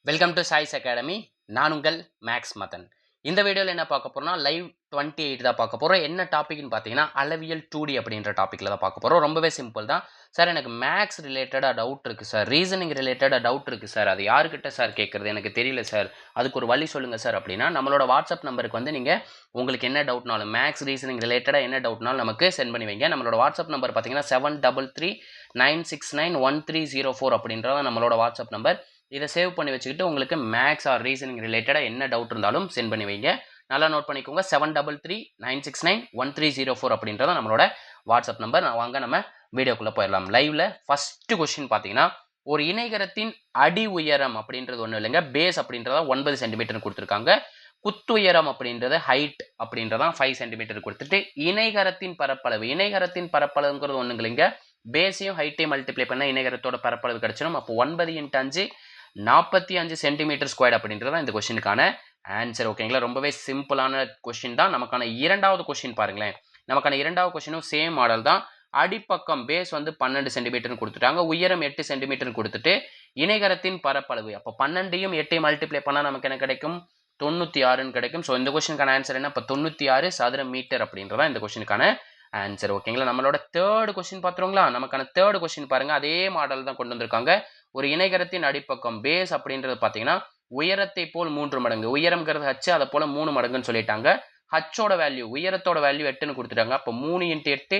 Welcome to choice academy. நான் உங்கள் maths Madan. இந்த வீடியோவில் என்ன பார்க்க போறோம்னா லைவ் 28 தான் பார்க்க போகிறோம். என்ன டாபிக்னு பார்த்தீங்கன்னா அளவியல் 2D அப்படின்ற டாப்பிக்கில் தான் பார்க்க போகிறோம். ரொம்பவே சிம்பிள் தான் சார். எனக்கு மேக்ஸ் ரிலேட்டடாக டவுட் இருக்குது சார், ரீசனிங் ரிலேட்டடாக டவுட் இருக்குது சார், அது யாருக்கிட்ட சார் கேட்குறது, எனக்கு தெரியல சார், அதுக்கு ஒரு வழி சொல்லுங்கள் சார் அப்படின்னா நம்மளோட வாட்ஸ்அப் நம்பருக்கு வந்து நீங்கள் உங்களுக்கு என்ன டவுட்னாலும் மேக்ஸ் ரீசனிங் ரிலேட்டடாக என்ன டவுட்னாலும் நமக்கு சென்ட் பண்ணி வைங்க. நம்மளோட வாட்ஸ்அப் நம்பர் பார்த்தீங்கன்னா 7339691304 அப்படின்றத நம்மளோட வாட்ஸ்அப் நம்பர். இதை சேவ் பண்ணி வச்சுக்கிட்டு உங்களுக்கு மேக்ஸ் ஆர் ரீசனிங் ரிலேட்டடாக என்ன டவுட் இருந்தாலும் சென்ட் பண்ணி வைங்க. நல்லா நோட் பண்ணிக்கோங்க. 7339691304 அப்படின்றத நம்மளோட வாட்ஸ்அப் நம்பர். வாங்க நம்ம வீடியோக்குள்ளே போயிடலாம். லைவ்ல ஃபர்ஸ்ட் கொஸ்டின் பார்த்தீங்கன்னா, ஒரு இணைகரத்தின் அடி உயரம் அப்படின்றது ஒன்றும் இல்லைங்க, பேஸ் அப்படின்றத 9 சென்டிமீட்டர் கொடுத்துருக்காங்க. குத்துயரம் அப்படின்றது ஹைட் அப்படின்றதான் 5 சென்டிமீட்டர் கொடுத்துட்டு, இணைகரத்தின் பரப்பளவுங்கிறது ஒன்றுங்க இல்லைங்க, பேஸையும் ஹைட்டையும் மல்டிப்ளை பண்ண இணைகரத்தோட பரப்பளவு கிடைச்சிடும். அப்போ 9 × 5 45 சென்டிமீட்டர் ஸ்கொயர் அப்படின்றதான் இந்த கொஸ்டினுக்கான ஆன்சர். ஓகேங்களா, ரொம்பவே சிம்பிளான கொஸ்டின் தான். நமக்கான இரண்டாவது கொஸ்டின் பாருங்களேன். நமக்கான இரண்டாவது கொஸ்டினும் சேம் மாடல் தான். அடிப்பக்கம் பேஸ் வந்து 12 சென்டிமீட்டர் கொடுத்துட்டாங்க, உயரம் 8 சென்டிமீட்டர் கொடுத்துட்டு இணைகரத்தின் பரப்பளவு, அப்போ 12யும் 8 மல்டிப்ளை பண்ணால் நமக்கு என்ன கிடைக்கும், 96 கிடைக்கும். ஸோ இந்த கொஸ்டினுக்கான ஆன்சர் என்ன, இப்போ 96 சதுர மீட்டர் அப்படின்றதான் இந்த கொஸ்டினுக்கான ஆன்சர். ஓகேங்களா, நம்மளோட தேர்ட் கொஸ்டின் பார்த்துருங்களா. நமக்கான தேர்ட் கொஸ்டின் பாருங்க, அதே மாடல் தான் கொண்டு வந்திருக்காங்க. ஒரு இணைகரத்தின் அடிப்பக்கம் பேஸ் அப்படின்றது பார்த்தீங்கன்னா உயரத்தை போல் 3 மடங்கு, உயரம்ங்கிறது ஹச், அதை போல 3 மடங்குன்னு சொல்லிட்டாங்க. ஹச்சோட வேல்யூ, உயரத்தோட வேல்யூ 8ன்னு கொடுத்துட்டாங்க. அப்போ 3 × 8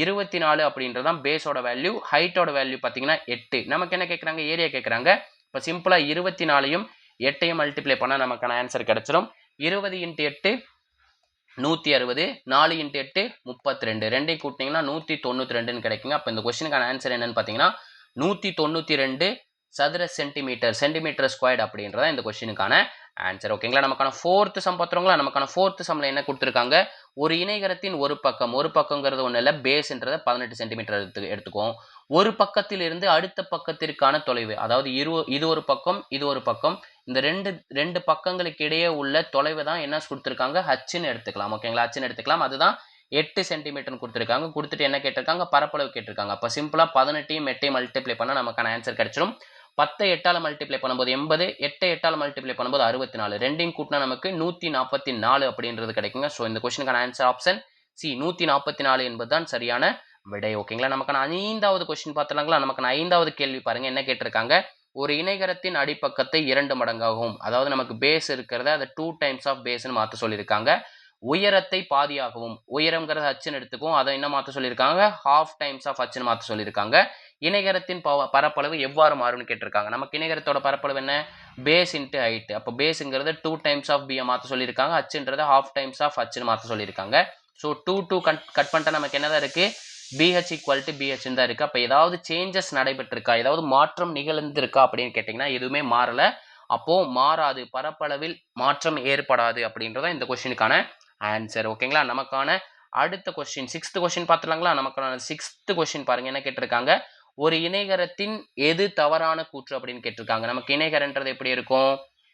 24 அப்படின்றதான் பேஸோட வேல்யூ. ஹைட்டோட வேல்யூ பார்த்தீங்கன்னா 8. நமக்கு என்ன கேட்குறாங்க, ஏரியா கேட்குறாங்க. இப்போ சிம்பிளாக 24யும் 8யும் மல்டிப்ளை பண்ணால் நமக்கான ஆன்சர் கிடைச்சிடும். 20 × 8 160, 4 × 8 32, ரெண்டையும் கூட்டினீங்கன்னா 192ன்னு கிடைக்குங்க. அப்போ இந்த கொஸ்டினுக்கான ஆன்சர் என்னன்னு பார்த்தீங்கன்னா 192 சதுர சென்டிமீட்டர் ஸ்கொயர்ட் அப்படின்றத இந்த கொஸ்டினுக்கான ஆன்சர். ஓகேங்களா, நமக்கான ஃபோர்த் சம் பார்த்துருங்களா. நமக்கான ஃபோர்த் சம்ல என்ன கொடுத்துருக்காங்க, ஒரு இணைகரத்தின் ஒரு பக்கங்கிறது ஒன்றும் இல்லை, பேஸ்ன்றதை 18 சென்டிமீட்டர் எடுத்துக்குவோம். ஒரு பக்கத்தில் இருந்து அடுத்த பக்கத்திற்கான தொலைவு, அதாவது இது ஒரு பக்கம் இது ஒரு பக்கம், இந்த ரெண்டு பக்கங்களுக்கு இடையே உள்ள தொலைவு தான் என்ன கொடுத்துருக்காங்க, ஹச்ன்னு எடுத்துக்கலாம். ஓகேங்களா, ஹச்ன்னு எடுத்துக்கலாம். அதுதான் 8 சென்டிமீட்டர் கொடுத்துருக்காங்க. கொடுத்துட்டு என்ன கேட்டிருக்காங்க, பரப்பளவு கேட்டிருக்காங்க. அப்போ சிம்பிளாக 18யும் 8யும் மல்டிப்ளை பண்ணால் நமக்கான ஆன்சர் கிடைச்சிடும். 10 8ஆல் மல்டிப்ளை பண்ணும்போது 80, 8 8ஆல் மல்டிப்ளை பண்ணும்போது 64, ரெண்டையும் கூட்டினா நமக்கு 144 அப்படின்றது கிடைக்குங்க. ஸோ இந்த கொஸ்டினுக்கான ஆன்சர் ஆப்ஷன் சி, 144 என்பது தான் சரியான விடை. ஓகேங்களா, நமக்கான 5வது கொஸ்டின் பார்த்துலாங்களா. நமக்கான 5வது கேள்வி பாருங்க, என்ன கேட்டிருக்காங்க, ஒரு இணைகரத்தின் அடிப்பக்கத்தை 2 மடங்காகவும், அதாவது நமக்கு பேஸ் இருக்கிறத அதை 2 டைம்ஸ் ஆஃப் பேஸ்ன்னு மாற்ற சொல்லியிருக்காங்க. உயரத்தை பாதியாகவும், உயரம்ங்கிறது ஹச்ன்னு எடுத்துக்கும், அதை என்ன மாற்ற சொல்லியிருக்காங்க, ½ டைம்ஸ் ஆஃப் ஹச்ன்னு மாற்ற சொல்லியிருக்காங்க. இணைகரத்தின் பரப்பளவு எவ்வாறு மாறும்னு கேட்டிருக்காங்க. நமக்கு இணைகரத்தோட பரப்பளவு என்ன, பேஸ் × ஹைட். அப்போ பேஸுங்கிறது 2 டைம்ஸ் ஆஃப் பியை மாற்ற சொல்லியிருக்காங்க, ஹச்ன்றதை ½ டைம்ஸ் ஆஃப் ஹச்ன்னு மாற்ற சொல்லியிருக்காங்க. ஸோ 2 கட் பண்ணிட்டா நமக்கு என்னதான் இருக்கு, BH = BH தான் இருக்கு. அப்போ ஏதாவது சேஞ்சஸ் நடைபெற்றிருக்கா, ஏதாவது மாற்றம் நிகழ்ந்திருக்கா அப்படின்னு கேட்டிங்கன்னா எதுவுமே மாறல. அப்போ மாறாது, பரப்பளவில் மாற்றம் ஏற்படாது அப்படின்றத இந்த கொஸ்டினுக்கான ஆன்சர். ஓகேங்களா, நமக்கான அடுத்த கொஸ்டின் 6th கொஸ்டின் பார்த்துலாங்களா. நமக்கான 6th கொஸ்டின் பாருங்க, என்ன கேட்டிருக்காங்க, ஒரு இணைகரத்தின் எது தவறான கூற்று அப்படின்னு கேட்டிருக்காங்க. நமக்கு இணைகரன்றது எப்படி இருக்கும்,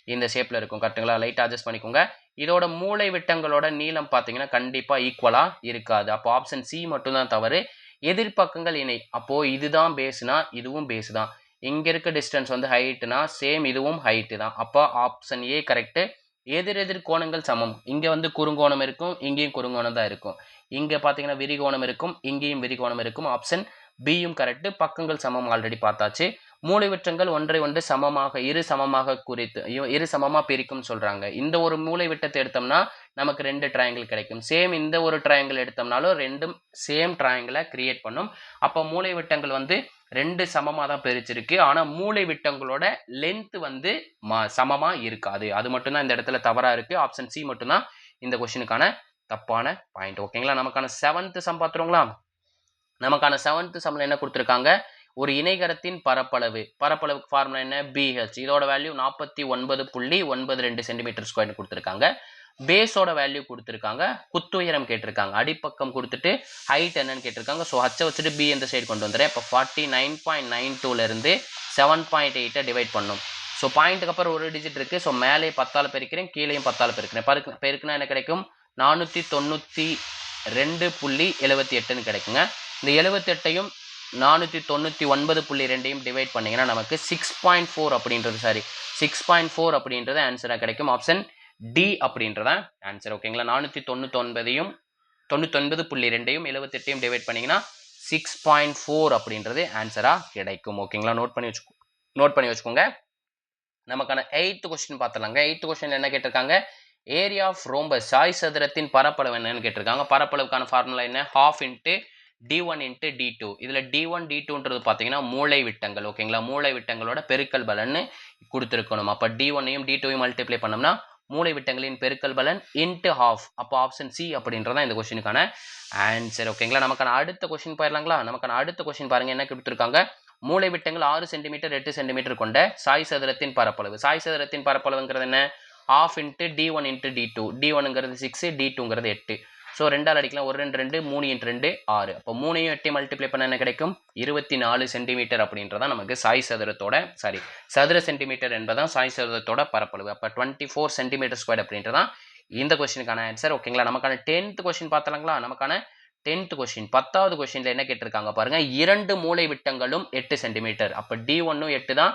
இந்த ஷேப்ல இருக்கும். கரெக்டுங்களா, லைட்டாக அட்ஜஸ்ட் பண்ணிக்கோங்க. இதோட மூளை விட்டங்களோட நீளம் பார்த்தீங்கன்னா கண்டிப்பா ஈக்குவலா இருக்காது. அப்போ ஆப்ஷன் சி மட்டும்தான் தவறு. எதிர்பக்கங்கள் இணை, அப்போ இதுதான் பேஸ்னா இதுவும் பேஸ் தான். இங்க இருக்க டிஸ்டன்ஸ் வந்து ஹைட்னா சேம் இதுவும் ஹைட்டு தான். அப்போ ஆப்ஷன் ஏ கரெக்ட். எதிரெதிர் கோணங்கள் சமம், இங்க வந்து குறுங்கோணம் இருக்கும், இங்கேயும் குறுங்கோணம் தான் இருக்கும். இங்க பாத்தீங்கன்னா விரிகோணம் இருக்கும், இங்கேயும் விரிகோணம் இருக்கும். ஆப்ஷன் பியும் கரெக்ட். பக்கங்கள் சமம் ஆல்ரெடி பார்த்தாச்சு. மூலைவிட்டங்கள் ஒன்றை ஒன்று சமமாக இரு சமமா பிரிக்கும் சொல்றாங்க. இந்த ஒரு மூலை விட்டத்தை எடுத்தோம்னா நமக்கு 2 ட்ரையாங்கிள் கிடைக்கும். சேம் இந்த ஒரு ட்ரையாங்கிள் எடுத்தோம்னாலும் ரெண்டும் சேம் ட்ரையாங்கிளை கிரியேட் பண்ணும். அப்போ மூலை விட்டங்கள் வந்து 2 சமமாக தான் பிரிச்சிருக்கு. ஆனால் மூலை விட்டங்களோட லென்த் வந்து சமமா இருக்காது. அது மட்டும்தான் இந்த இடத்துல தவறா இருக்கு. ஆப்ஷன் சி மட்டும்தான் இந்த கொஸ்டினுக்கான தப்பான பாயிண்ட். ஓகேங்களா, நமக்கான 7th சம் பார்த்துருங்களா. நமக்கான 7th சம்ல என்ன கொடுத்துருக்காங்க, ஒரு இணைகரத்தின் பரப்பளவுக்கு ஃபார்முலா என்ன, BH. இதோட வேல்யூ 49.92 சென்டிமீட்டர் ஸ்கொயர்னு கொடுத்துருக்காங்க. பேஸோட வேல்யூ கொடுத்துருக்காங்க, குத்துயரம் கேட்டிருக்காங்க, அடிப்பக்கம் கொடுத்துட்டு ஹைட் என்னன்னு கேட்டிருக்காங்க. ஸோ ஹச்சை வச்சுட்டு பி இந்த சைடு கொண்டு வந்துடுறேன். இப்போ 49.92லேருந்து 7.8 டிவைட் பண்ணும். ஸோ பாயிண்ட்டுக்கு அப்புறம் ஒரு டிஜிட் இருக்குது. ஸோ மேலே 10ஆல் பெருக்கிறேன், கீழேயும் 10ஆல் பெருக்கிறேன். பெருக்குனா என்ன கிடைக்கும், 492.78ன்னு கிடைக்குங்க. இந்த 78ஐயும் 499.2 டிவைட் பண்ணிங்கன்னா நமக்கு 6.4 அப்படின்றது, சாரி 6.4 அப்படின்றது ஆன்சராக கிடைக்கும். ஆப்ஷன் டி அப்படின்றதான் ஆன்சர். ஓகேங்களா, 499ஐயும் 99.2ஐயும் 78ஐயும் டிவைட் பண்ணிங்கன்னா 6.4 அப்படின்றது ஆன்சராக கிடைக்கும். ஓகேங்களா, நோட் பண்ணி வச்சுக்கோங்க. நமக்கான 8th கொஸ்டின் பார்த்துலாங்க. 8th கொஸ்டின் என்ன கேட்டிருக்காங்க, ஏரியா ஆஃப் ரோம்பஸ் சாய் சதுரத்தின் பரப்பளவு என்னன்னு கேட்டிருக்காங்க. பரப்பளவுக்கான ஃபார்முலா என்ன, half into d1 into d2. இதுல d1 d2ன்றது பார்த்தீங்கன்னா மூளை விட்டங்கள். ஓகேங்களா, மூளை விட்டங்களோட பெருக்கல் பலன்னு கொடுத்துருக்கணும். அப்போ d1ஐயும் d2ஐயும் மல்டிப்ளை பண்ணோம்னா மூளை விட்டங்களின் பெருக்கல் பலன் இன்ட்டு ஹாஃப். அப்போ ஆப்ஷன் சி அப்படின்றதான் இந்த கொஸ்டினுக்கான ஆன்சர். ஓகேங்களா, நமக்கான அடுத்த கொஸ்டின் போயிடலாங்களா. நமக்கான அடுத்த கொஸ்டின் பாருங்க என்ன கொடுத்துருக்காங்க, மூளை விட்டங்கள் 6 சென்டிமீட்டர் 8 சென்டிமீட்டர் கொண்ட சாய் சதுரத்தின் பரப்பளவு. சாய் சதுரத்தின் பரப்பளவுங்கிறது என்ன, half into d1 into d2. d1ங்கிறது 6, d2ங்கிறது 8. ஸோ 2ஆல் அடிக்கலாம், 1 2 2, 3 into 2 6. அப்போ 3ஐயும் 8ஐயும் மல்டிப்ளை பண்ண என்ன கிடைக்கும், 24 சென்டிமீட்டர் அப்படின்றதான் நமக்கு சாய் சதுரத்தோட சதுர சென்டிமீட்டர் என்பதான் சாய் சதுரத்தோட பரப்பளவு. அப்போ 24 சென்டிமீட்டர் ஸ்கொயர் அப்படின்றதான் இந்த கொஸ்டினுக்கான ஆன்சர். ஓகேங்களா, நமக்கான 10th கொஸ்டின் பார்த்தலாங்களா. நமக்கான 10th கொஸ்டின் 10வது கொஸ்டின்ல என்ன கேட்டிருக்காங்க பாருங்க, 2 மூளை விட்டங்களும் 8 சென்டிமீட்டர். அப்போ d1ம் 8 தான்,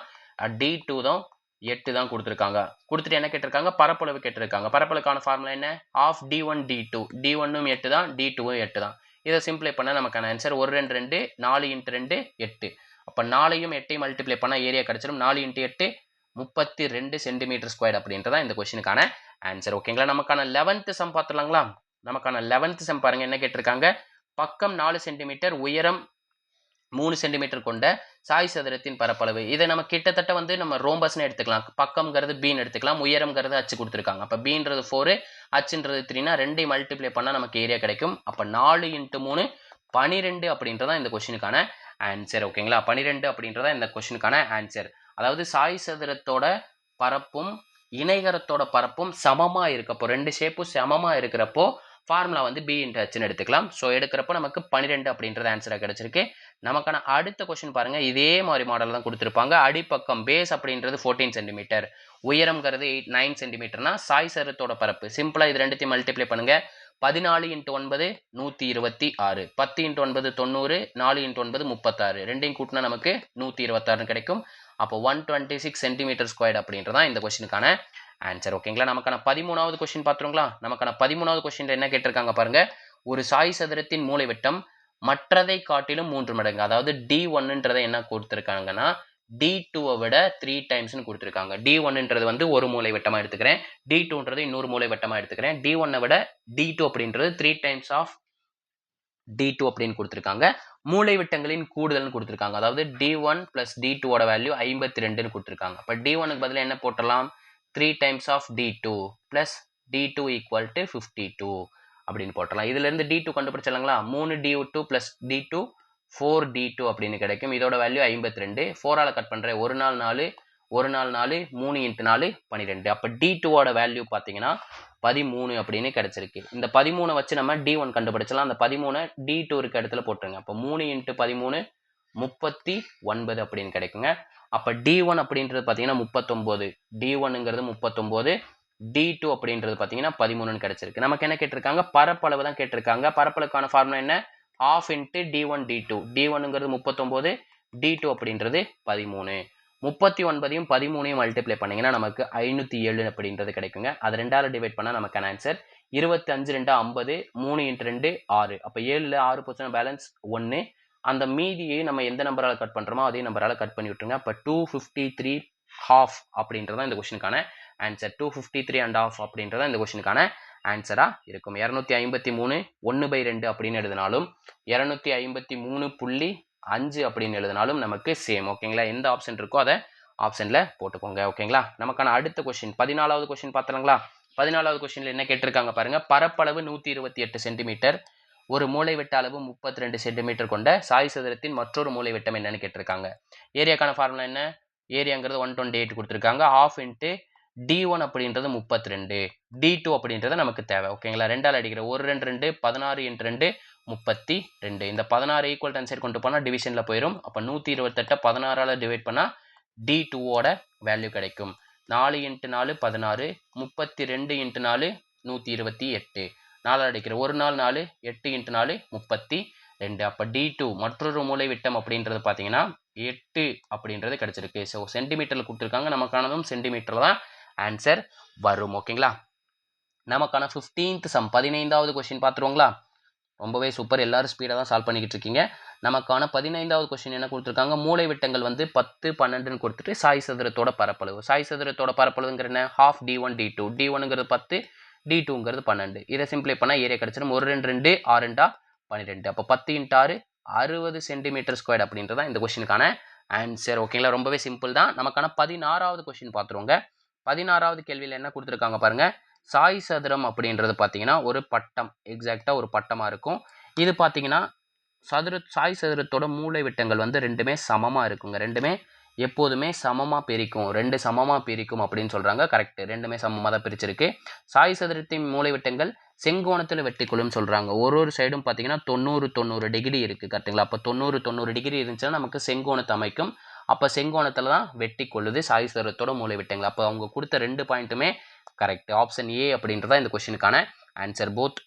d2 தான் 8 தான் கொடுத்துருக்காங்க. கொடுத்துட்டு என்ன கேட்டிருக்காங்க, பரப்பளவு கேட்டிருக்காங்க. பரப்பளவுக்கான ஃபார்முலா என்ன, ஆஃப் d1 d2. d1ம் 8 தான், d2ம் 8 தான். இதை சிம்பிளை பண்ண நமக்கான ஆன்சர் 1 2 2, 4 into 2 8. அப்போ 4ஐயும் 8ஐயும் மல்டிப்ளை பண்ணால் ஏரியா கிடைச்சிடும். 4 into 8 32 சென்டிமீட்டர் ஸ்கொயர் அப்படின்றதான் இந்த கொஸ்டினுக்கான ஆன்சர். ஓகேங்களா, நமக்கான 11th சம் பார்த்துலாங்களா. நமக்கான 11th சம் பாருங்க என்ன கேட்டிருக்காங்க, பக்கம் 4 சென்டிமீட்டர் உயரம் 3 சென்டிமீட்டர் கொண்ட சாய் சதுரத்தின் பரப்பளவு. இதை நம்ம கிட்டத்தட்ட நம்ம ரோம்பஸ்னு எடுத்துக்கலாம். பக்கம்ங்கிறது பீன்னு எடுத்துக்கலாம், உயரம்ங்கிறது அச்சு கொடுத்துருக்காங்க. அப்போ பீன்றது 4, அச்சுன்றது 3னா 2ஐயும் மல்டிப்ளை பண்ணால் நமக்கு ஏரியா கிடைக்கும். அப்போ 4 into 3 12 அப்படின்றதான் இந்த கொஸ்டினுக்கான ஆன்சர். ஓகேங்களா, 12 அப்படின்றதான் இந்த கொஸ்டினுக்கான ஆன்சர். அதாவது சாய் சதுரத்தோட பரப்பும் இணைகரத்தோட பரப்பும் சமமா இருக்கப்போ, 2 ஷேப்பும் சமமா இருக்கிறப்போ ஃபார்முலா பி இன்ட்டு ஹெச்னு எடுத்துக்கலாம். ஸோ எடுக்கிறப்போ நமக்கு 12 அப்படின்றது ஆன்சராக கிடைச்சிருக்கு. நமக்கான அடுத்த கொஸ்டின் பாருங்க, இதே மாதிரி மாடல் தான் கொடுத்துருப்பாங்க. அடிப்பக்கம் பேஸ் அப்படின்றது 14 சென்டிமீட்டர், உயரம்ங்கிறது 9 சென்டிமீட்டர்னா சாய் சதுரத்தோட பரப்பு. சிம்பிளா இது ரெண்டுத்தையும் மல்டிப்ளை பண்ணுங்க. 14 into 9 126, 10 into 9 90, 4 into 9 36, ரெண்டையும் கூட்டினா நமக்கு 126 கிடைக்கும். அப்போ 126 சென்டிமீட்டர் ஸ்கொயர் அப்படின்றதான் இந்த கொஸ்டினுக்கான ஆன்சர். ஓகேங்களா, நமக்கான 13வது கொஸ்டின் பார்த்துருங்களா. நமக்கான 13வது கொஸ்டின் என்ன கேட்டிருக்காங்க பாருங்க, ஒரு சாய் சதுரத்தின் மூலை விட்டம் மற்றதை காட்டிலும் 3 மடங்கு. அதாவது d1ன்றதை என்ன கொடுத்துருக்காங்கன்னா d2வை விட 3 டைம்ஸ்னு கொடுத்துருக்காங்க. d1ன்றது ஒரு மூலை வட்டமா எடுத்துக்கிறேன், d2ன்றது இன்னொரு மூலை வட்டமா எடுத்துக்கிறேன். d1ஐ விட d2 அப்படின்றது 3 டைம்ஸ் ஆஃப் d2 அப்படின்னு கொடுத்துருக்காங்க. மூளை விட்டங்களின் கூடுதல்னு கொடுத்துருக்காங்க. அதாவது d1 plus d2ஓட வேல்யூ 52ன்னு கொடுத்துருக்காங்க. அப்போ d1க்கு பதிலாக என்ன போட்டலாம், 3 times of d2 plus d2 equal to 52 அப்படின்னு போட்டலாம். இதுல இருந்து d2 கண்டுபிடிச்சலாங்களா. 3 d2 plus d2 4 d2 அப்படின்னு கிடைக்கும். இதோட வேல்யூ 52. 4ஆல கட் பண்றேன், 1 நாள் 4, 1 நாள் 4, 3 into 4 12. அப்ப d2ஓட வேல்யூ பாத்தீங்கன்னா 13 அப்படின்னு கிடைச்சிருக்கு. இந்த 13 வச்சு நம்ம d1 கண்டுபிடிச்சலாம். அந்த 13 d2 இருக்க இடத்துல போட்டுருங்க. அப்ப 3 into 13 39 அப்படின்னு கிடைக்குங்க. அப்ப d1 அப்படின்றது பாத்தீங்கன்னா 39, d1ங்கிறது 39, d2 அப்படின்றது பாத்தீங்கன்னா 13ன்னு கிடைச்சிருக்கு. நமக்கு என்ன கேட்டிருக்காங்க, பரப்பளவு தான் கேட்டிருக்காங்க. பரப்பளவுக்கான ஃபார்முலா என்ன, half into d1 d2. d1ங்கிறது 39, d2 அப்படின்றது 13. 39ஐயும் 13ஐயும் மல்டிப்ளை பண்ணீங்கன்னா நமக்கு 507 அப்படின்றது கிடைக்குங்க. அது 2ஆல டிவைட் பண்ணா நமக்கான ஆன்சர் 25 2 50, 3 into 2 6. அப்ப 7ல 6 போச்சுன்னா பேலன்ஸ் 1. அந்த மீதியை நம்ம எந்த நம்பரால கட் பண்றோமோ அதே நம்பரால கட் பண்ணி விட்டுருங்க. அப்ப 253 half அப்படின்றதான் இந்த கொஸ்டினுக்கான ஆன்சர். 253 and half அப்படின்றதான் இந்த கொஸ்டினுக்கான ஆன்சரா இருக்கும். 253 1/2 அப்படின்னு எழுதினாலும் 253.5 அப்படின்னு எழுதினாலும் நமக்கு சேம். ஓகேங்களா, எந்த ஆப்ஷன் இருக்கோ அதை ஆப்ஷன்ல போட்டுக்கோங்க. ஓகேங்களா, நமக்கான அடுத்த கொஸ்டின் 14வது கொஸ்டின் பார்த்தலாங்களா. 14வது கொஸ்டின்ல என்ன கேட்டிருக்காங்க பாருங்க, பரப்பளவு 128 சென்டிமீட்டர், ஒரு மூளை விட்ட அளவு 32 சென்டிமீட்டர் கொண்ட சாய் சதுரத்தின் மற்றொரு மூளை விட்டம் என்னன்னு கேட்டிருக்காங்க. ஏரியாக்கான ஃபார்முலா என்ன, ஏரியாங்கிறது 128 கொடுத்துருக்காங்க. half into d1 அப்படின்றது 32, d2 அப்படின்றது நமக்கு தேவை. ஓகேங்களா, 2ஆல் அடிக்கிற 1 2 2, 16 into 2 32. இந்த 16 ஈக்குவல் டு சைடு கொண்டு போனா டிவிஷன்ல போயிடும். அப்ப 128 16ஆல டிவைட் பண்ணா d2ஓட வேல்யூ கிடைக்கும். 4 into 4 16, 32 into 4 128. 4ஆல் அடிக்கிற 1 நாள் 4, 8 into 4 32. அப்ப d2 மற்றொரு மூளை விட்டம் அப்படின்றது பாத்தீங்கன்னா 8 அப்படின்றது கிடைச்சிருக்கு. ஸோ சென்டிமீட்டரில் கொடுத்துருக்காங்க, நமக்கானதும் சென்டிமீட்டரில் தான் ஆன்சர் வரும். ஓகேங்களா, நமக்கான 15th சம் 15வது கொஸ்டின் பார்த்துருவோங்களா. ரொம்பவே சூப்பர், எல்லாரும் ஸ்பீடாக தான் சால்வ் பண்ணிக்கிட்டு இருக்கீங்க. நமக்கான 15வது கொஸ்டின் என்ன கொடுத்துருக்காங்க, மூளை விட்டங்கள் வந்து 10 12ன்னு கொடுத்துட்டு சாய் சதுரத்தோட பரப்பளவு. சாய் சதுரத்தோட பரப்பளவுங்கிற என்ன, ½ d1 d2, d1ங்கிறது 10, d2ங்கிறது 12. இதை சிம்பிளை பண்ணால் ஏரியா கிடச்சிடும். 1 2 2 6 2 12. அப்போ 10 × 6 60 சென்டிமீட்டர் ஸ்கொயர் அப்படின்றதான் இந்த கொஸ்டினுக்கான ஆன்சர். ஓகேங்களா, ரொம்பவே சிம்பிள் தான். நமக்கான 16வது கொஸ்டின் பார்த்துருவோங்க. 16வது கேள்வியில் என்ன கொடுத்துருக்காங்க பாருங்க, சாய் சதுரம் அப்படின்றது பார்த்தீங்கன்னா ஒரு பட்டம், எக்ஸாக்டாக ஒரு பட்டமாக இருக்கும். இது பார்த்தீங்கன்னா சாய் சதுரத்தோட மூளை விட்டங்கள் வந்து ரெண்டுமே சமமாக இருக்குங்க. ரெண்டுமே எப்போதுமே சமமாக பிரிக்கும், ரெண்டு சமமாக பிரிக்கும் அப்படின்னு சொல்கிறாங்க. கரெக்ட், ரெண்டுமே சமமாக தான் பிரிச்சிருக்கு. சாய் சதுரத்தின் மூளை விட்டங்கள் செங்கோணத்தில் வெட்டிக்கொள்ளும் சொல்கிறாங்க. ஒரு சைடும் பார்த்தீங்கன்னா 90 டிகிரி இருக்குது. கரெக்டுங்களா, அப்போ 90 டிகிரி இருந்துச்சுன்னா நமக்கு செங்கோணத்தை அமைக்கும். அப்போ செங்கோணத்தில் தான் வெட்டி கொள்ளுது சாய் சதுரத்தோட மூளை விட்டங்கள். அப்போ அவங்க கொடுத்த 2 பாயிண்ட்டுமே கரெக்ட். ஆப்ஷன் ஏ அப்படின்றத இந்த கொஸ்டினுக்கான answer. Both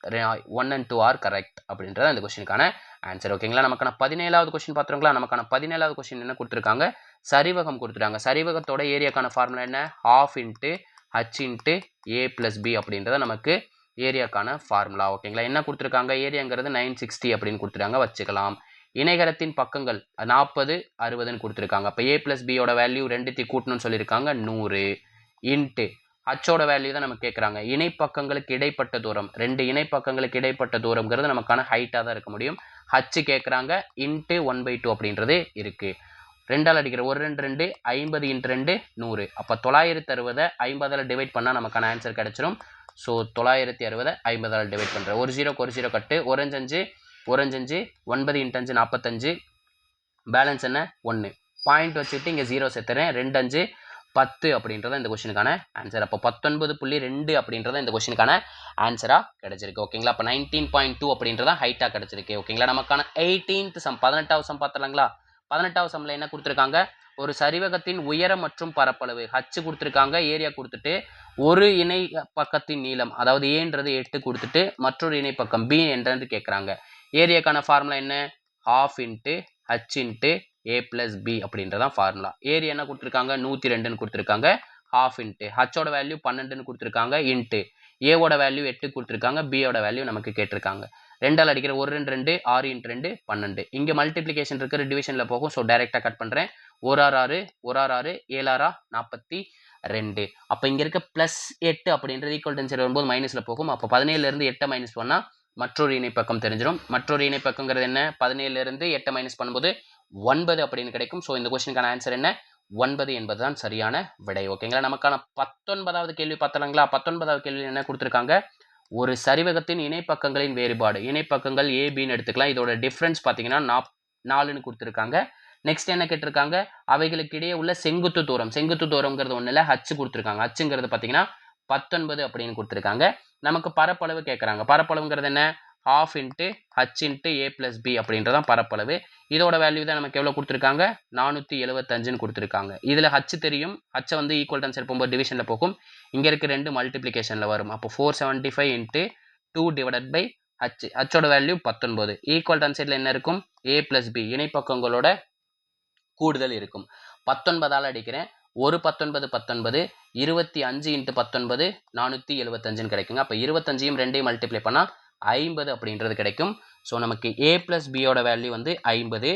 1 and 2 are correct அப்படின்றத இந்த கொஸ்டினுக்கான ஆன்சர். ஓகேங்களா, நமக்கான 17வது கொஸ்டின் பார்த்துருங்களா. நமக்கான 17வது கொஸ்டின் என்ன கொடுத்துருக்காங்க, சரிவகம் கொடுத்துருக்காங்க. சரிவகத்தோட ஏரியாக்கான ஃபார்முலா என்ன, ½ × h × a + b அப்படின்றத நமக்கு ஏரியாக்கான ஃபார்முலா. ஓகேங்களா, என்ன கொடுத்துருக்காங்க, ஏரியாங்கிறது 960 அப்படின்னு கொடுத்துருக்காங்க, வச்சுக்கலாம். இணைகரத்தின் பக்கங்கள் 40 60ன்னு கொடுத்துருக்காங்க. அப்போ a + b யோட வேல்யூ ரெண்டுத்தையும் கூட்டணும்னு சொல்லியிருக்காங்க, 100 இன்ட்டு ஹச்சோட வேல்யூ தான் நம்ம கேட்குறாங்க. இணைப்பக்கங்களுக்கு இடைப்பட்ட தூரம், ரெண்டு இணைப்பக்கங்களுக்கு இடைப்பட்ட தூரம்ங்கிறது நமக்கான ஹைட்டாக தான் இருக்க முடியும். ஹச்சு கேட்குறாங்க, இன்ட்டு 1/2 அப்படின்றது இருக்குது. 2ஆல் அடிக்கிற 1 2 2 50 × 2 100. அப்போ 960 50ஆல் டிவைட் பண்ணால் நமக்கான ஆன்சர் கிடச்சிரும். ஸோ 960 50ஆல் டிவைட் பண்ணுறேன். ஒரு 0க்கு ஒரு 0 கட்டு, 1 5 1 5 9 × 5 45, பேலன்ஸ் என்ன 1. பாயிண்ட் வச்சுட்டு இங்கே 0 சேர்த்துறேன். 2 5 10 அப்படின்றத இந்த கொஸ்டினுக்கான ஆன்சர். அப்போ 19.2 அப்படின்றத இந்த கொஸ்டினுக்கான ஆன்சராக கிடைச்சிருக்கு. ஓகேங்களா, அப்போ 19.2 அப்படின்றத ஹைட்டாக கிடைச்சிருக்கு. ஓகேங்களா, நமக்கான 18th சம் 18வது சம் பார்த்துலாங்களா. 18வது சம்மில் என்ன கொடுத்துருக்காங்க, ஒரு சரிவகத்தின் உயரம் மற்றும் பரப்பளவு ஹச் கொடுத்துருக்காங்க, ஏரியா கொடுத்துட்டு ஒரு இணை பக்கத்தின் நீளம், அதாவது ஏன்றது 8 கொடுத்துட்டு மற்றொரு இணை பக்கம் பி என்றது கேட்குறாங்க. ஏரியாக்கான ஃபார்முலா என்ன, ½ × h × a + b அப்படின்றதான் ஃபார்முலா. ஏரியா என்ன கொடுத்துருக்காங்க, 102ன்னு கொடுத்துருக்காங்க. ½ × ஹச்சோட வேல்யூ 12ன்னு கொடுத்துருக்காங்க, இன்ட்டு ஏவோட வேல்யூ 8 கொடுத்துருக்காங்க, பியோட வேல்யூ நமக்கு கேட்டிருக்காங்க. 2ஆல் அடிக்கிற 1 2 2 6 × 2 12. இங்கே மல்டிப்ளிகேஷன் இருக்கிற டிவிஷனில் போகும். ஸோ டைரெக்டாக கட் பண்ணுறேன். 1 6 1 6 7 42. அப்போ இங்கே இருக்க +8 அப்படின்றது ஈக்குவல் டு சரி வரும்போது மைனஸில் போகும். அப்போ 17லேருந்து 8 மைனஸ் பண்ணால் மற்றொரு இணைப்பக்கம் தெரிஞ்சிடும். மற்றொரு இணைப்பக்கங்கிறது என்ன, 17லேருந்து 8 மைனஸ் பண்ணும்போது 9 அப்படின்னு கிடைக்கும். ஸோ இந்த கொஸ்டினுக்கான ஆன்சர் என்ன, 9 என்பது தான் சரியான விடை. ஓகேங்களா, நமக்கான 19வது கேள்வி பார்த்தலாங்களா. 19வது கேள்வி என்ன கொடுத்துருக்காங்க, ஒரு சரிவகத்தின் இணைப்பக்கங்களின் வேறுபாடு. இணைப்பக்கங்கள் ஏபின்னு எடுத்துக்கலாம். இதோட டிஃப்ரென்ஸ் பார்த்தீங்கன்னா 4ன்னு கொடுத்துருக்காங்க. நெக்ஸ்ட் என்ன கேட்டிருக்காங்க, அவைகளுக்கு இடையே உள்ள செங்குத்து தூரம். செங்குத்து தூரம்ங்கிறது ஒன்றும் இல்லை, ஹச்சு கொடுத்துருக்காங்க. ஹச்சுங்கிறது பார்த்தீங்கன்னா 19 அப்படின்னு கொடுத்துருக்காங்க. நமக்கு பரப்பளவு கேட்குறாங்க. பரப்பளவுங்கிறது என்ன, ½ × h × a + b அப்படின்றதான் பரப்பளவு. இதோட வேல்யூ தான் நமக்கு எவ்வளோ கொடுத்துருக்காங்க, 475ன்னு கொடுத்துருக்காங்க. இதில் ஹச் தெரியும், ஹச்சை வந்து ஈக்குவல் டான்சர் போகும்போது டிவிஷனில் போகும். இங்கே இருக்க 2 மல்டிப்ளிகேஷனில் வரும். அப்போ 475 × 2 / h. ஹச்சோட வேல்யூ 19. ஈக்குவல் டான்சரில் என்ன இருக்கும், a + b இணைப்பக்கங்களோட கூடுதல் இருக்கும். 19ஆல் அடிக்கிறேன். 1 19 19, 25 × 19 475ன்னு கிடைக்குங்க. அப்போ 25யும் 2ஐயும் மல்டிப்ளை பண்ணால் 50 அப்படின்றது கிடைக்கும். ஸோ நமக்கு a + b யோட வேல்யூ வந்து 50,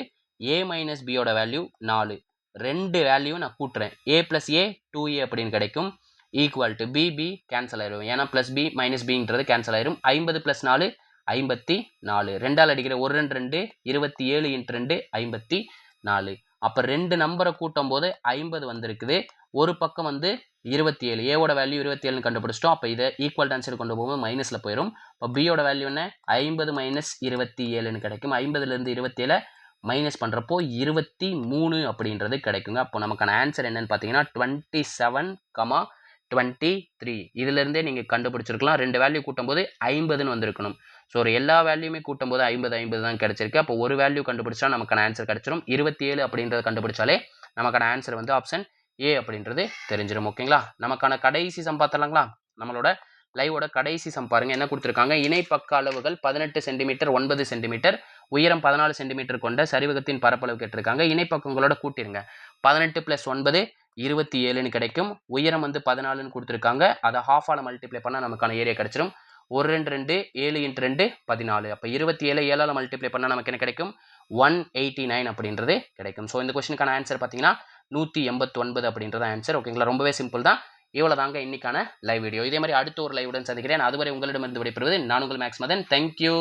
a - b யோட வேல்யூ 4. 2 வேல்யூ நான் கூட்டுறேன். a + a 2a அப்படின்னு கிடைக்கும். ஈக்குவல் டு b கேன்சல் ஆயிரும். ஏன்னா +b - bன்றது கேன்சல் ஆயிரும். 50 + 4 54. 2ஆல் அடிக்கிற 1 2 2 27 × 2 54. அப்போ 2 நம்பரை கூட்டும் போது 50 வந்திருக்குது. ஒரு பக்கம் வந்து 27, ஏவோட வேல்யூ 27ன்னு கண்டுபிடிச்சிட்டோம். அப்போ இதை ஈக்குவல் ஆன்சர் கொண்டு போகும்போது மைனஸில் போயிடும். இப்போ பியோட வேல்யூ என்ன, 50 - 27ன்னு கிடைக்கும். 50லேருந்து 27 மைனஸ் பண்ணுறப்போ 23 அப்படின்றது கிடைக்குங்க. அப்போ நமக்கான ஆன்சர் என்னன்னு பார்த்தீங்கன்னா 27,23. இதுலேருந்தே நீங்கள் கண்டுபிடிச்சிருக்கலாம். 2 வேல்யூ கூட்டும் போது 50ன்னு வந்திருக்கணும். ஸோ ஒரு எல்லா வேல்யூமே கூட்டும் போது 50 தான் கிடைச்சிருக்கு. அப்போ ஒரு வேல்யூ கண்டுபிடிச்சா நமக்கான ஆன்சர் கிடைச்சிடும். 27 அப்படின்றத கண்டுபிடிச்சாலே நமக்கான ஆன்சர் வந்து ஆப்ஷன் ஏ அப்படின்றது தெரிஞ்சிடும். ஓகேங்களா, நமக்கான கடைசி சம் பார்த்தலாங்களா. நம்மளோட லைவோட கடைசி சம் பாருங்க என்ன கொடுத்துருக்காங்க. இணைப்பக்க அளவுகள் 18 சென்டிமீட்டர் 9 சென்டிமீட்டர் உயரம் 14 சென்டிமீட்டர் கொண்ட சரிவகத்தின் பரப்பளவு கேட்டிருக்காங்க. இணைப்பக்கங்களோட கூட்டிருங்க. 18 + 9 27ன்னு கிடைக்கும். உயரம் வந்து 14ன்னு கொடுத்துருக்காங்க. அதை ஹாஃபால மல்டிப்ளை பண்ணால் நமக்கான ஏரியா கிடைச்சிடும். 1 2 2 7 × 2 14. அப்போ 27 7ஆல் மல்டிப்ளை பண்ணால் நமக்கு என்ன கிடைக்கும்? 189 அப்படின்றது கிடைக்கும். ஸோ இந்த கொஸ்டினுக்கான ஆன்சர் பார்த்தீங்கன்னா 189 அப்படின்றது ஆன்சர். ஓகேங்களா, ரொம்பவே சிம்பிள் தான். இவ்வளோ தாங்க இன்னைக்கான லைவ் வீடியோ. இதே மாதிரி அடுத்த ஒரு லைவுடன் சந்திக்கிறேன். அதுவரை உங்களிடமிருந்து விடைபெறுவது நான் உங்கள் மேக்ஸ் மதன். தேங்க்யூ.